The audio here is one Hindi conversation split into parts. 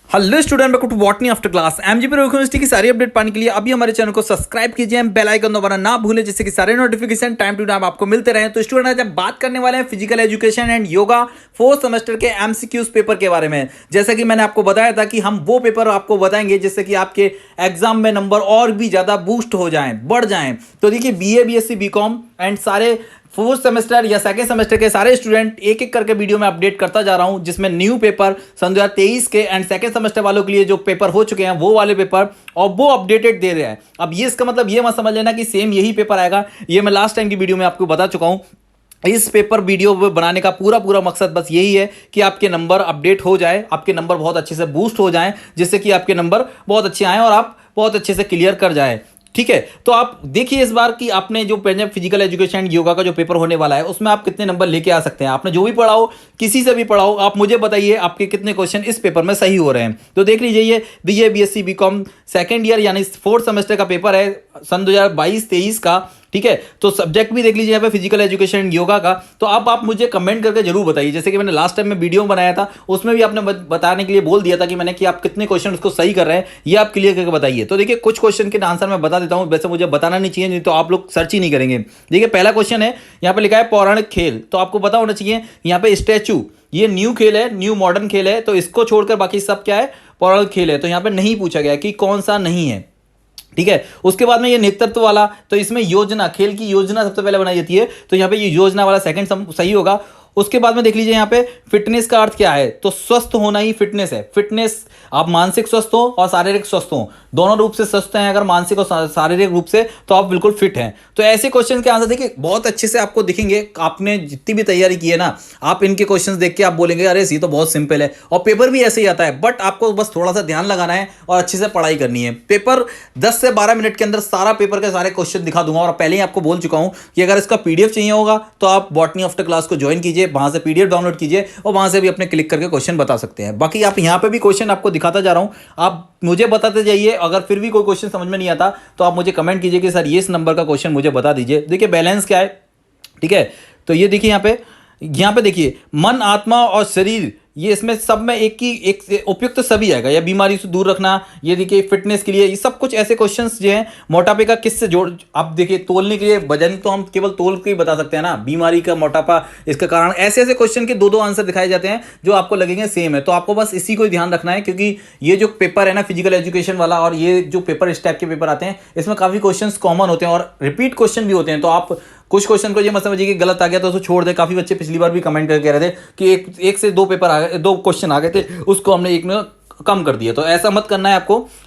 Hello student, welcome to botany after class. MGP university की सारी अपडेट पाने के लिए अभी हमारे चैनल को सब्सक्राइब कीजिए, बेल आइकन दबाना ना भूलें, जिससे कि सारे नोटिफिकेशन टाइम टू टाइम आपको मिलते रहें। तो स्टूडेंट आज हम बात करने वाले हैं physical education and yoga fourth semester के एमसीक्यूज पेपर के बारे में। जैसा कि मैंने आपको बताया था कि हम वो पेपर आपको बताएंगे जिससे कि आपके एग्जाम में नंबर और भी ज्यादा बूस्ट हो जाएं, बढ़ जाएं। तो देखिए बीए, बीएससी, बीकॉम एंड सारे फोर्थ सेमेस्टर या सेकेंड सेमेस्टर के सारे स्टूडेंट एक एक करके वीडियो में अपडेट करता जा रहा हूं, जिसमें न्यू पेपर सन 2023 के एंड सेकेंड सेमेस्टर वालों के लिए जो पेपर हो चुके हैं वो वाले पेपर और वो अपडेटेड दे रहे हैं। अब ये इसका मतलब ये मत समझ लेना कि सेम यही पेपर आएगा, ये मैं लास्ट टाइम की वीडियो में आपको बता चुका हूं। इस पेपर वीडियो बनाने का पूरा मकसद बस यही है कि आपके नंबर अपडेट हो जाए, आपके नंबर बहुत अच्छे से बूस्ट हो जाएं, जिससे कि आपके नंबर बहुत अच्छे आएं और आप बहुत अच्छे से क्लियर कर जाएं। ठीक है, तो आप देखिए इस बार कि आपने जो फिजिकल एजुकेशन योगा का जो पेपर होने वाला है उसमें आप कितने नंबर लेके आ सकते हैं। आपने जो भी पढ़ाओ, किसी से भी पढ़ाओ, आप मुझे बताइए आपके कितने क्वेश्चन इस पेपर में सही हो रहे हैं। तो देख लीजिए, ये BA, BSc, BCom second year यानी फोर्थ सेमेस्टर का पेपर है सन 2022-23 का। ठीक है, तो सब्जेक्ट भी देख लीजिए यहाँ पे फिजिकल एजुकेशन योगा का। तो आप मुझे कमेंट करके जरूर बताइए, जैसे कि मैंने लास्ट टाइम में वीडियो बनाया था उसमें भी आपने बताने के लिए बोल दिया था कि मैंने कि आप कितने क्वेश्चन उसको सही कर रहे हैं, ये आप क्लियर करके बताइए। तो देखिए कुछ क्वेश्चन के आंसर मैं बता देता हूं, वैसे मुझे बताना नहीं चाहिए, नहीं तो आप लोग सर्च ही नहीं करेंगे। देखिए पहला क्वेश्चन है, यहाँ पे लिखा है पौराणिक खेल, तो आपको पता होना चाहिए यहाँ पे स्टैचू, ये न्यू खेल है, न्यू मॉडर्न खेल है, तो इसको छोड़कर बाकी सब क्या है, पौराणिक खेल है। तो यहाँ पे नहीं पूछा गया कि कौन सा नहीं है। ठीक है, उसके बाद में ये नेतृत्व वाला, तो इसमें योजना, खेल की योजना सबसे पहले बनाई जाती है, तो यहाँ पे ये योजना वाला सेकंड सही होगा। उसके बाद में देख लीजिए यहाँ पे फिटनेस का अर्थ क्या है, तो स्वस्थ होना ही फिटनेस है। फिटनेस, आप मानसिक स्वस्थ हो और शारीरिक स्वस्थ हो, दोनों रूप से स्वस्थ हैं अगर मानसिक और शारीरिक रूप से, तो आप बिल्कुल फिट हैं। तो ऐसे क्वेश्चन के आंसर देखिए बहुत अच्छे से आपको दिखेंगे। आपने जितनी भी तैयारी की है ना, आप इनके क्वेश्चन देख के आप बोलेंगे अरे ये तो बहुत सिंपल है, और पेपर भी ऐसे ही आता है। बट आपको बस थोड़ा सा ध्यान लगाना है और अच्छे से पढ़ाई करनी है। पेपर 10 से 12 मिनट के अंदर सारा पेपर के सारे क्वेश्चन दिखा दूंगा, और पहले ही आपको बोल चुका हूं कि अगर इसका पीडीएफ चाहिए होगा तो आप बॉटनी आफ्टर क्लास को ज्वाइन कीजिए, वहां से पीडीएफ डाउनलोड कीजिए और वहां से भी अपने क्लिक करके क्वेश्चन बता सकते हैं। बाकी आप यहां पे भी क्वेश्चन आपको दिखाता जा रहा हूं, आप मुझे बताते जाइए। अगर फिर भी कोई क्वेश्चन समझ में नहीं आता तो आप मुझे कमेंट कीजिए कि सर ये इस नंबर का क्वेश्चन मुझे बता दीजिए। देखिए बैलेंस क्या है, ठीक है, तो ये देखिए यहाँ पे देखिए मन, आत्मा और शरीर, ये इसमें सब में एक से उपयुक्त सभी आएगा, या बीमारी से दूर रखना, ये देखिए फिटनेस के लिए, ये सब कुछ ऐसे क्वेश्चंस जो हैं। मोटापे का किससे जोड़, आप देखिए तोलने के लिए वजन तो हम केवल तोल के ही बता सकते हैं ना, बीमारी का मोटापा, इसका कारण, ऐसे ऐसे क्वेश्चन के दो आंसर दिखाए जाते हैं जो आपको लगेंगे सेम है। तो आपको बस इसी को ध्यान रखना है, क्योंकि ये जो पेपर है ना फिजिकल एजुकेशन वाला, और ये जो पेपर इस टाइप के पेपर आते हैं इसमें काफी क्वेश्चन कॉमन होते हैं और रिपीट क्वेश्चन भी होते हैं। तो आप कुछ क्वेश्चन को ये मत समझिए कि गलत आ गया तो उसको छोड़ दे। काफी बच्चे पिछली बार भी कमेंट करके कह रहे थे कि एक से दो पेपर आ गए, दो क्वेश्चन आ गए थे, उसको हमने एक में कम कर दिया। तो ऐसा मत करना है,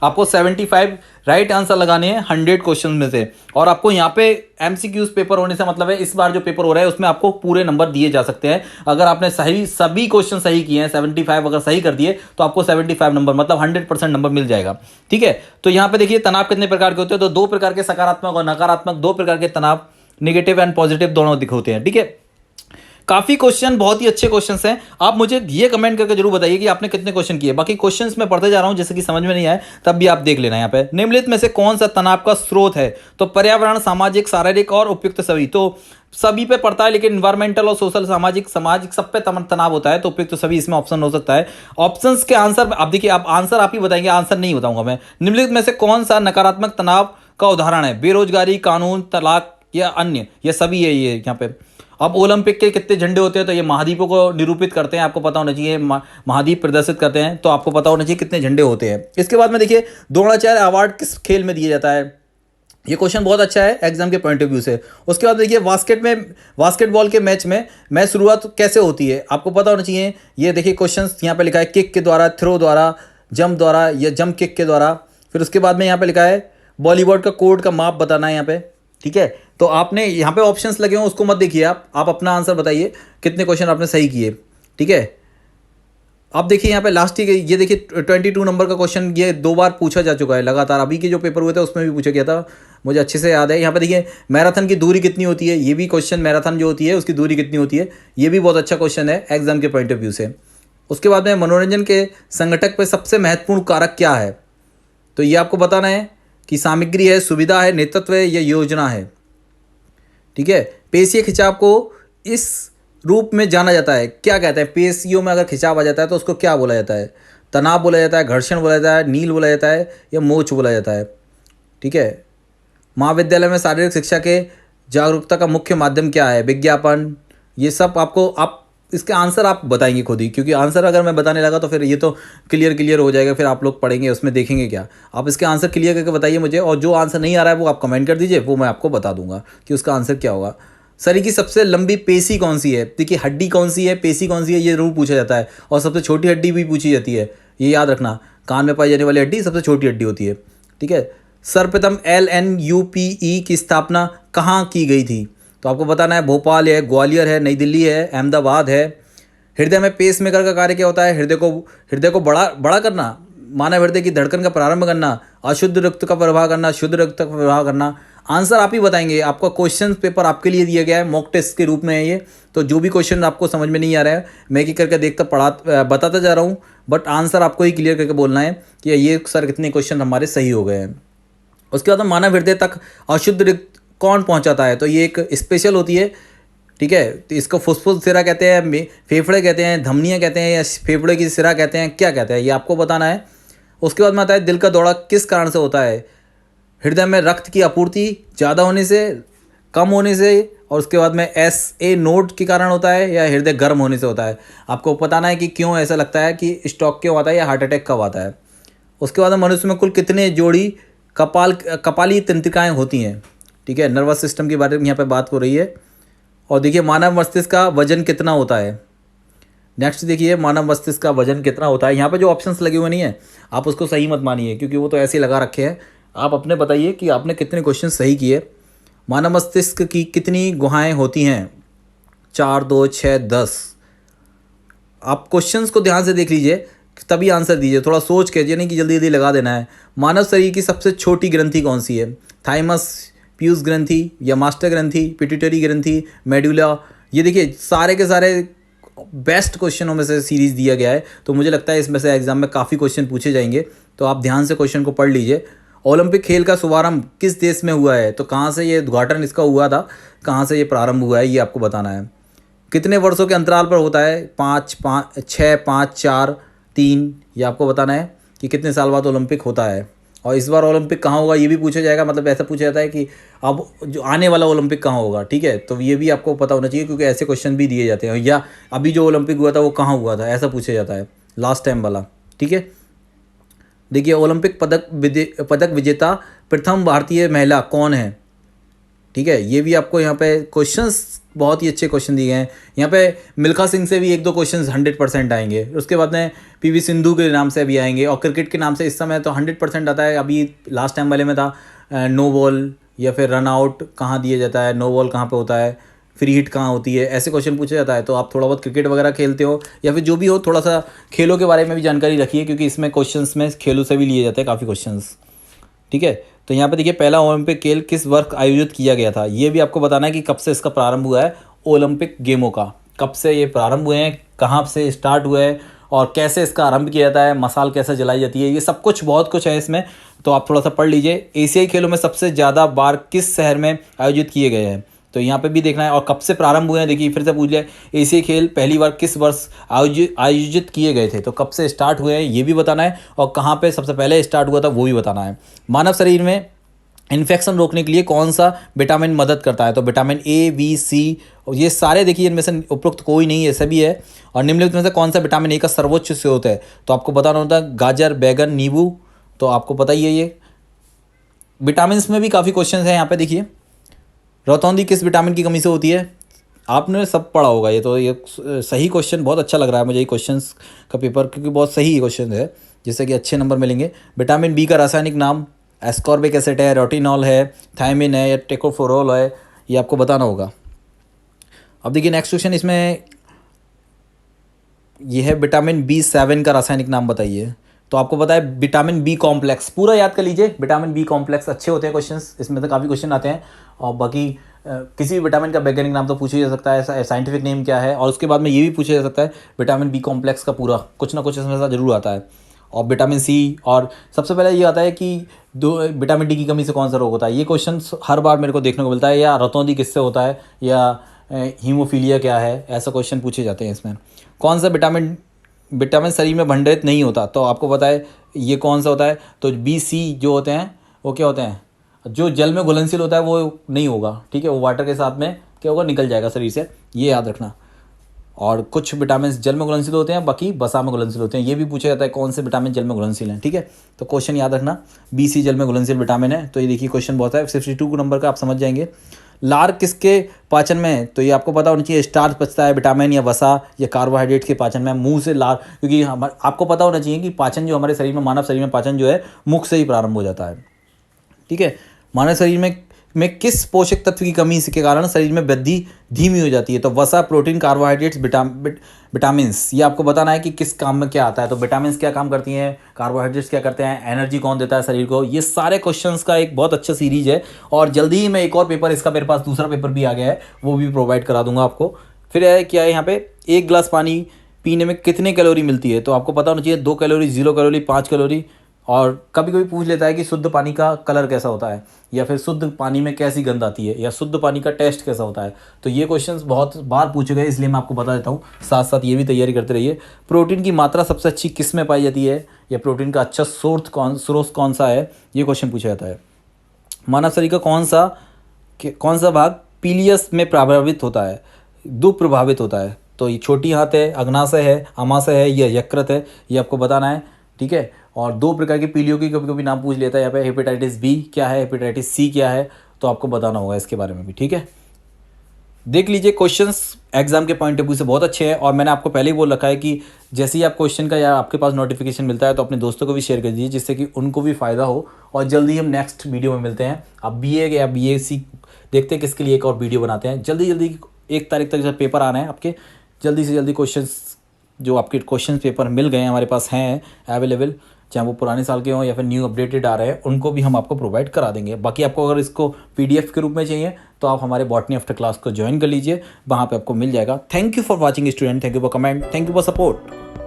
आपको 75 राइट आंसर लगाने हैं 100 क्वेश्चन में से। और आपको यहाँ पे एमसीक्यूज पेपर होने से मतलब है इस बार जो पेपर हो रहा है उसमें आपको पूरे नंबर दिए जा सकते हैं। अगर आपने सभी क्वेश्चन सही किए हैं, 75 अगर सही कर दिए तो आपको 75 नंबर मतलब 100% नंबर मिल जाएगा। ठीक है, तो यहाँ पे देखिए तनाव कितने प्रकार के होते हैं, तो दो प्रकार के, सकारात्मक और नकारात्मक, दो प्रकार के तनाव, नेगेटिव एंड पॉजिटिव दोनों दिखते हैं। ठीक है, काफी क्वेश्चन, बहुत ही अच्छे क्वेश्चंस हैं। आप मुझे ये कमेंट करके जरूर बताइए कि आपने कितने क्वेश्चन किए। बाकी क्वेश्चंस मैं पढ़ते जा रहा हूं, जैसे कि समझ में नहीं आए तब भी आप देख लेना। यहाँ पे निम्नलिखित में से कौन सा तनाव का स्रोत है, तो पर्यावरण, सामाजिक, शारीरिक और उपयुक्त सभी, तो सभी पे पड़ता है, लेकिन इन्वायरमेंटल और सोशल, सामाजिक सब पे तनाव होता है, तो उपयुक्त सभी इसमें ऑप्शन हो सकता है। ऑप्शंस के आंसर आप देखिए, आप आंसर आप ही बताएंगे, आंसर नहीं बताऊंगा मैं। निम्नलिखित में से कौन सा नकारात्मक तनाव का उदाहरण है, बेरोजगारी, कानून, तलाक या अन्य, ये सभी है ये यहाँ पे। अब ओलंपिक के कितने झंडे होते हैं, तो ये महाद्वीपों को निरूपित करते हैं, आपको पता होना चाहिए, महाद्वीप प्रदर्शित करते हैं, तो आपको पता होना चाहिए कितने झंडे होते हैं। इसके बाद में देखिए द्रोणाचार्य अवार्ड किस खेल में दिया जाता है, ये क्वेश्चन बहुत अच्छा है एग्जाम के पॉइंट ऑफ व्यू से। उसके बाद देखिए बास्केटबॉल के मैच शुरुआत कैसे होती है, आपको पता होना चाहिए। ये देखिए क्वेश्चन यहाँ पे लिखा है किक के द्वारा, थ्रो द्वारा, जंप द्वारा या जंप किक के द्वारा। फिर उसके बाद में यहाँ पे लिखा है बॉलीवुड का कोड का माप बताना है यहाँ पे। ठीक है, तो आपने यहाँ पे ऑप्शंस लगे हो उसको मत देखिए, आप अपना आंसर बताइए कितने क्वेश्चन आपने सही किए। ठीक है, अब देखिए यहाँ पे लास्ट ही ये देखिए 22 नंबर का क्वेश्चन, ये 2 बार पूछा जा चुका है लगातार। अभी के जो पेपर हुए थे उसमें भी पूछा गया था, मुझे अच्छे से याद है। यहाँ पे देखिए मैराथन की दूरी कितनी होती है, ये भी क्वेश्चन, मैराथन जो होती है उसकी दूरी कितनी होती है, ये भी बहुत अच्छा क्वेश्चन है एग्जाम के पॉइंट ऑफ व्यू से। उसके बाद में मनोरंजन के संगठक पर सबसे महत्वपूर्ण कारक क्या है, तो ये आपको बताना है कि सामग्री है, सुविधा है, नेतृत्व है या योजना है। ठीक है, पेशीय खिंचाव को इस रूप में जाना जाता है, क्या कहते हैं, पेशियों में अगर खिंचाव आ जाता है तो उसको क्या बोला जाता है, तनाव बोला जाता है, घर्षण बोला जाता है, नील बोला जाता है या मोच बोला जाता है। ठीक है। महाविद्यालय में शारीरिक शिक्षा के जागरूकता का मुख्य माध्यम क्या है? विज्ञापन। ये सब आपको आप इसके आंसर आप बताएंगे खुद ही, क्योंकि आंसर अगर मैं बताने लगा तो फिर ये तो क्लियर हो जाएगा, फिर आप लोग पढ़ेंगे उसमें देखेंगे क्या। आप इसके आंसर क्लियर करके बताइए मुझे, और जो आंसर नहीं आ रहा है वो आप कमेंट कर दीजिए, वो मैं आपको बता दूंगा कि उसका आंसर क्या होगा। शरीर की सबसे लंबी पेशी कौन सी है? देखिए, हड्डी कौन सी है, पेशी कौन सी है, ये जरूर पूछा जाता है। और सबसे छोटी हड्डी भी पूछी जाती है, ये याद रखना। कान में पाई जाने वाली हड्डी सबसे छोटी हड्डी होती है। ठीक है। सर्वप्रथम LNUPE की स्थापना कहाँ की गई थी? तो आपको बताना है, भोपाल है, ग्वालियर है, नई दिल्ली है, अहमदाबाद है। हृदय में पेस मेकर का कार्य क्या होता है? हृदय को बड़ा करना, मानव हृदय की धड़कन का प्रारंभ करना, अशुद्ध रक्त का प्रवाह करना, शुद्ध रक्त का प्रवाह करना। आंसर आप ही बताएंगे। आपका क्वेश्चन पेपर आपके लिए दिया गया है, मॉक टेस्ट के रूप में है ये। तो जो भी क्वेश्चन आपको समझ में नहीं आ रहा है, मैं एक करके बताता जा रहा हूँ, बट आंसर आपको ही क्लियर करके बोलना है कि ये सर कितने क्वेश्चन हमारे सही हो गए हैं। उसके बाद मानव हृदय तक अशुद्ध रक्त कौन पहुँचाता है? तो ये एक स्पेशल होती है। ठीक है। तो इसको फुफ्फुस सिरा कहते हैं, फेफड़े कहते हैं, धमनियाँ कहते हैं, या फेफड़े की सिरा कहते हैं, क्या कहते हैं, ये आपको बताना है। उसके बाद में आता है, दिल का दौरा किस कारण से होता है? हृदय में रक्त की आपूर्ति ज़्यादा होने से, कम होने से, और उसके बाद में SA नोड के कारण होता है, या हृदय गर्म होने से होता है। आपको बताना है कि क्यों ऐसा लगता है, कि स्ट्रोक क्यों आता है या हार्ट अटैक कब आता है। उसके बाद मनुष्य में कुल कितने जोड़ी कपाली तंत्रिकाएँ होती हैं? ठीक है। नर्वस सिस्टम के बारे में यहाँ पर बात हो रही है। और देखिए, मानव मस्तिष्क का वजन कितना होता है? नेक्स्ट देखिए, मानव मस्तिष्क का वजन कितना होता है। यहाँ पे जो ऑप्शंस लगे हुए नहीं है, आप उसको सही मत मानिए, क्योंकि वो तो ऐसे ही लगा रखे हैं। आप अपने बताइए कि आपने कितने क्वेश्चन सही किए। मानव मस्तिष्क की कितनी गुहाएं होती हैं? 4, 2, 6, 10। आप क्वेश्चंस को ध्यान से देख लीजिए, तभी आंसर दीजिए। थोड़ा सोच के, नहीं कि जल्दी जल्दी लगा देना है। मानव शरीर की सबसे छोटी ग्रंथि कौन सी है? थाइमस, पीयूष ग्रंथि, या मास्टर ग्रंथि, पिट्यूटरी ग्रंथि, मेडुला। ये देखिए, सारे के सारे बेस्ट क्वेश्चनों में से सीरीज़ दिया गया है। तो मुझे लगता है इसमें से एग्जाम में काफ़ी क्वेश्चन पूछे जाएंगे, तो आप ध्यान से क्वेश्चन को पढ़ लीजिए। ओलंपिक खेल का शुभारंभ किस देश में हुआ है? तो कहाँ से ये उद्घाटन इसका हुआ था, कहाँ से ये प्रारंभ हुआ है, ये आपको बताना है। कितने वर्षों के अंतराल पर होता है? 5, 6, 5, 4, 3। ये आपको बताना है कि कितने साल बाद ओलंपिक होता है। और इस बार ओलंपिक कहाँ होगा ये भी पूछा जाएगा। मतलब ऐसा पूछा जाता है कि अब जो आने वाला ओलंपिक कहाँ होगा। ठीक है। तो ये भी आपको पता होना चाहिए, क्योंकि ऐसे क्वेश्चन भी दिए जाते हैं। या अभी जो ओलंपिक हुआ था वो कहाँ हुआ था, ऐसा पूछा जाता है, लास्ट टाइम वाला। ठीक है। देखिए, ओलंपिक पदक विजेता प्रथम भारतीय महिला कौन है? ठीक है। ये भी आपको यहाँ पे क्वेश्चंस बहुत ही अच्छे क्वेश्चन दिए हैं। यहाँ पे मिल्खा सिंह से भी 1-2 क्वेश्चंस 100% आएंगे। उसके बाद में PV सिंधु के नाम से भी आएंगे, और क्रिकेट के नाम से इस समय तो 100% आता है। अभी लास्ट टाइम वाले में था नो बॉल या फिर रन आउट कहाँ दिया जाता है, नो बॉल कहाँ पे होता है, फ्री हिट कहाँ होती है, ऐसे क्वेश्चन पूछा जाता है। तो आप थोड़ा बहुत क्रिकेट वगैरह खेलते हो या फिर जो भी हो, थोड़ा सा खेलों के बारे में भी जानकारी रखिए, क्योंकि इसमें क्वेश्चंस में खेलों से भी लिए जाते हैं काफ़ी क्वेश्चंस। ठीक है। तो यहाँ पे देखिए, पहला ओलंपिक खेल किस वर्ष आयोजित किया गया था? ये भी आपको बताना है कि कब से इसका प्रारंभ हुआ है। ओलंपिक गेमों का कब से ये प्रारंभ हुए हैं, कहाँ से स्टार्ट हुए हैं, और कैसे इसका आरंभ किया जाता है, मसाल कैसे जलाई जाती है, ये सब कुछ बहुत कुछ है इसमें। तो आप थोड़ा सा पढ़ लीजिए। एशियाई खेलों में सबसे ज़्यादा बार किस शहर में आयोजित किए गए हैं? तो यहाँ पे भी देखना है। और कब से प्रारंभ हुए हैं, देखिए फिर से पूछ लिया, एशियाई खेल पहली बार किस वर्ष आयोजित किए गए थे? तो कब से स्टार्ट हुए हैं ये भी बताना है, और कहाँ पे सबसे पहले स्टार्ट हुआ था वो भी बताना है। मानव शरीर में इन्फेक्शन रोकने के लिए कौन सा विटामिन मदद करता है? तो विटामिन A, B, C, ये सारे देखिए, इनमें से उपरोक्त कोई नहीं है, सभी है। और निम्नलिखित में से कौन सा विटामिन A का सर्वोच्च स्रोत है? तो आपको बताना होता है गाजर, बैगन, नींबू। तो आपको पता ही है ये। विटामिन में भी काफ़ी क्वेश्चन हैं यहाँ पे। देखिए, रतौंधी किस विटामिन की कमी से होती है? आपने सब पढ़ा होगा ये, तो ये सही क्वेश्चन, बहुत अच्छा लग रहा है मुझे ये क्वेश्चन का पेपर, क्योंकि बहुत सही क्वेश्चन है, जिससे कि अच्छे नंबर मिलेंगे। विटामिन B का रासायनिक नाम? एस्कॉर्बिक एसिड है, रेटिनॉल है, थायमिन है, या टेकोफोरोल है, ये आपको बताना होगा। अब देखिए, नेक्स्ट क्वेश्चन इसमें ये है, विटामिन B7 का रासायनिक नाम बताइए। तो आपको पता है विटामिन B कॉम्प्लेक्स, पूरा याद कर लीजिए। विटामिन B कॉम्प्लेक्स अच्छे होते हैं क्वेश्चंस, इसमें तो काफ़ी क्वेश्चन आते हैं। और बाकी किसी भी विटामिन का वैज्ञानिक नाम तो पूछा जा सकता है, साइंटिफिक नेम क्या है, और उसके बाद में ये भी पूछा जा सकता है विटामिन B कॉम्प्लेक्स का पूरा कुछ ना कुछ इसमें से जरूर आता है। और विटामिन C, और सबसे पहले ये आता है कि विटामिन D की कमी से कौन सा रोग होता है। ये क्वेश्चन हर बार मेरे को देखने को मिलता है। या रतौंधी किससे होता है, या हीमोफीलिया क्या है, ऐसा क्वेश्चन पूछे जाते हैं इसमें। कौन सा विटामिन विटामिन शरीर में भंडारित नहीं होता, तो आपको पता है ये कौन सा होता है, तो बी सी जो होते हैं वो क्या होते हैं, जो जल में घुलनशील होता है वो नहीं होगा, ठीक है, वो वाटर के साथ में क्या होगा, निकल जाएगा शरीर से, ये याद रखना। और कुछ विटामिन जल में घुलनशील होते हैं, बाकी वसा में घुलनशील होते हैं। ये भी पूछा जाता है कौन से विटामिन जल में घुलनशील हैं, ठीक है, तो क्वेश्चन याद रखना, बी सी जल में घुलनशील विटामिन है। तो ये देखिए क्वेश्चन बहुत है, 62 नंबर का आप समझ जाएंगे। लार किसके पाचन में है, तो ये आपको पता होना चाहिए, स्टार्च पचता है, विटामिन या वसा या कार्बोहाइड्रेट के पाचन में, मुंह से लार, क्योंकि आपको पता होना चाहिए कि पाचन जो हमारे शरीर में, मानव शरीर में पाचन जो है मुख से ही प्रारंभ हो जाता है, ठीक है। मानव शरीर में किस पोषक तत्व की कमी के कारण शरीर में वृद्धि धीमी हो जाती है, तो वसा, प्रोटीन, कार्बोहाइड्रेट्स, विटामिन्स, ये आपको बताना है कि किस काम में क्या आता है। तो विटामिन्स क्या काम करती हैं, कार्बोहाइड्रेट्स क्या करते हैं, एनर्जी कौन देता है शरीर को, ये सारे क्वेश्चंस का एक बहुत अच्छा सीरीज है। और जल्दी ही मैं एक और पेपर, इसका मेरे पास दूसरा पेपर भी आ गया है, वो भी प्रोवाइड करा दूंगा आपको। फिर है क्या है यहाँ पे, एक गिलास पानी पीने में कितने कैलोरी मिलती है, तो आपको पता होना चाहिए 2 कैलोरी, 0 कैलोरी, 5 कैलोरी। और कभी कभी पूछ लेता है कि शुद्ध पानी का कलर कैसा होता है, या फिर शुद्ध पानी में कैसी गंध आती है, या शुद्ध पानी का टेस्ट कैसा होता है। तो ये क्वेश्चंस बहुत बार पूछे गए, इसलिए मैं आपको बता देता हूँ, साथ साथ ये भी तैयारी करते रहिए। प्रोटीन की मात्रा सबसे अच्छी किस में पाई जाती है, या प्रोटीन का अच्छा स्रोत कौन सा है, ये क्वेश्चन पूछा जाता है। मानव शरीर का कौन सा भाग पीलियस में प्रभावित होता है, दुप्रभावित होता है, तो ये छोटी आंत है, अग्नाशय है, आमाशय है, या यकृत है, ये आपको बताना है, ठीक है। और 2 प्रकार की पीलियो की कभी कभी नाम पूछ लेता है यहाँ पे, हेपेटाइटिस बी क्या है, हेपेटाइटिस सी क्या है, तो आपको बताना होगा इसके बारे में भी, ठीक है। देख लीजिए क्वेश्चंस एग्जाम के पॉइंट ऑफ व्यू से बहुत अच्छे हैं, और मैंने आपको पहले ही बोल रखा है कि जैसे ही आप क्वेश्चन का या आपके पास नोटिफिकेशन मिलता है तो अपने दोस्तों को भी शेयर कर दीजिए, जिससे कि उनको भी फायदा हो। और जल्दी हम नेक्स्ट वीडियो में मिलते हैं। अब BA या BAC देखते हैं किसके लिए एक और वीडियो बनाते हैं। जल्दी 1 तारीख तक जब पेपर आ रहे हैं आपके, जल्दी से जल्दी क्वेश्चंस, जो आपके क्वेश्चन पेपर मिल गए हैं हमारे पास हैं अवेलेबल, चाहे वो पुराने साल के हों या फिर न्यू अपडेटेड आ रहे हैं, उनको भी हम आपको प्रोवाइड करा देंगे। बाकी आपको अगर इसको PDF के रूप में चाहिए तो आप हमारे बॉटनी आफ्टर क्लास को ज्वाइन कर लीजिए, वहाँ पे आपको मिल जाएगा। Thank you for watching student, thank you for comment, thank you for support.